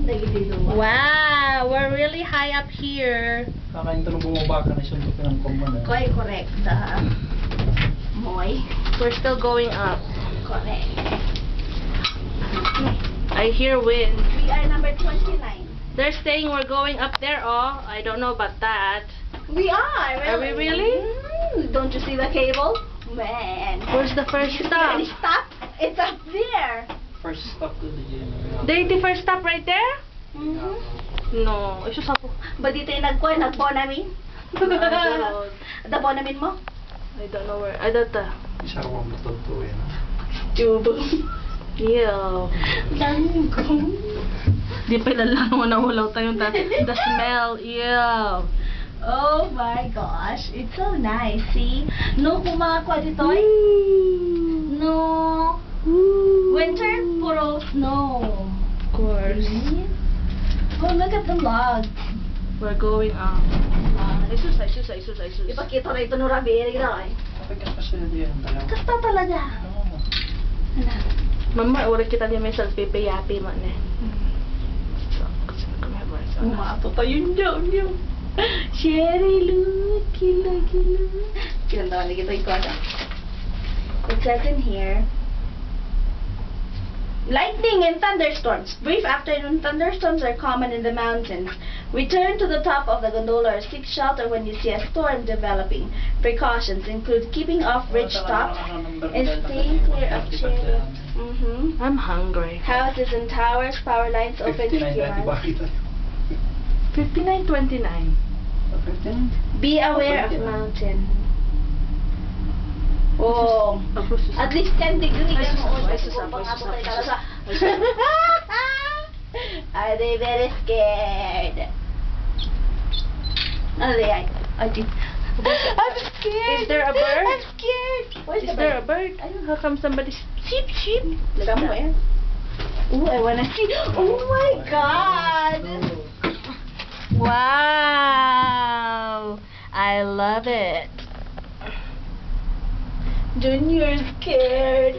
Wow, we're really high up here. Kakain ito nung bumaba ka na siya ng pinangkomban. Quite correct. Moy. We're still going up. Correct. I hear wind. We are number 29. They're saying we're going up there. Oh, I don't know about that. We are, really. Are we really? Don't you see the cable? Man. Where's the first stop? Stop. It's up there. First stop to the gym. The first stop right there? No. Ito sa po. Ba dito yung nagbonamin? The bonamin mo? I don't know where. I don't know. Isa ko ang matulto yan. Tubo. Ew. Dami ko. Di pa lang nawalaw tayong the smell. Ew. Oh my gosh. It's so nice. See? No kumakwa dito. No. Winter, puro snow. Of course. Oh, look at the log. We're going up. Isusay. Ipakita na ito no rabi. Kapag kasi diyan. Kasta talaga. Mama, ora kita niya may selfie-yapi man eh. Umato tayo niyo. Sherry, look. Kinandawan na kita ito ada. It says in here, lightning and thunderstorms. Brief afternoon thunderstorms are common in the mountains. Return to the top of the gondola or seek shelter when you see a storm developing. Precautions include keeping off ridge tops and staying clear of chariots. I'm hungry. Houses and towers, power lines, open 59 yards. 59.29. Be aware of mountain. Oh, at least 10 degrees. Are they very scared? I'm scared. Is there a bird? I'm scared. Where's Is there a bird? How come somebody's sheep? Ooh, I wanna see. Oh my God. Wow! I love it. Junior's scared.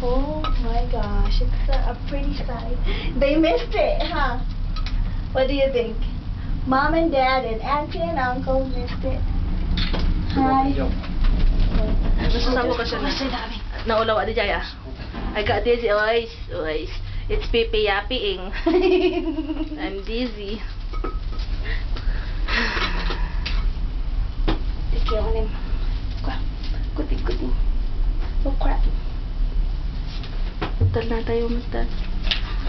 Oh my gosh, it's a pretty sight. They missed it, huh? What do you think? Mom and Dad and Auntie and Uncle missed it. Hi. Masasama ko siya na. Naulawa di Jaya. I got dizzy. Oys. It's pipi-yapping. I'm dizzy. Ikiwanin. Kuti. Oh crap. Tal na tayo, Mr.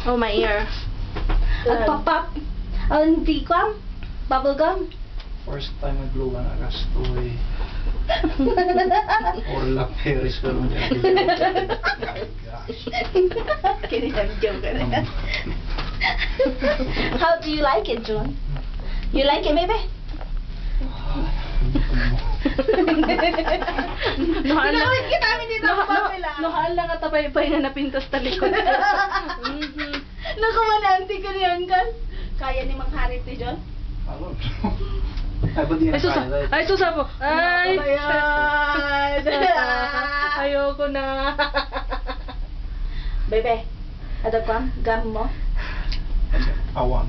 Oh, my ear. Pop. Hindi ko. Bubble gum. First time nag-blow ka na kasto eh. Or la Paris ka naman dyan. Joke. How do you like it, June? You like it, baby? Pinawin kita namin dito ang papila. Nohaan lang at tapay-pay na napintas talikod. Nakamananti ka niyan, Kan. Kaya ni Mang Harit ni John? Ano? Ay, ba di na kaya? Ay, susabo. Ay! Nakabayan! Ayoko na. Bebe, ada kang gam mo? Awan.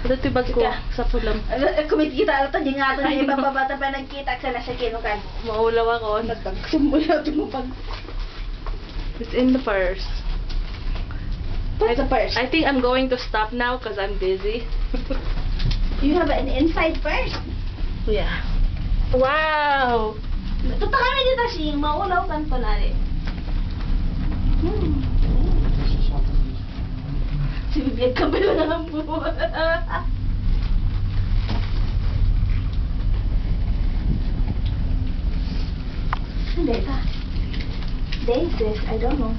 Ito tibag ko sa pulam. Kumikita ito, di nga ito na ibang babata pa nagkita sa nasa kinukan. Maulaw ako. Nagtagsimula ito mo pag... It's in the purse. What's the purse? I think I'm going to stop now because I'm busy. You have an inside purse? Yeah. Wow! Tuta kami dito siyang maulaw kan pa na rin. Sinibiyag ka ba lang po? Hindi ka. Daisies, I don't know.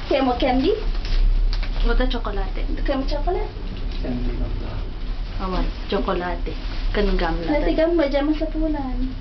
Kaya mo candy? What the chocolate? Kaya mo chocolate? Candy lang ba? Oh, chocolate. Kanggam lang. Nasigam ba dyan mo sa pulan?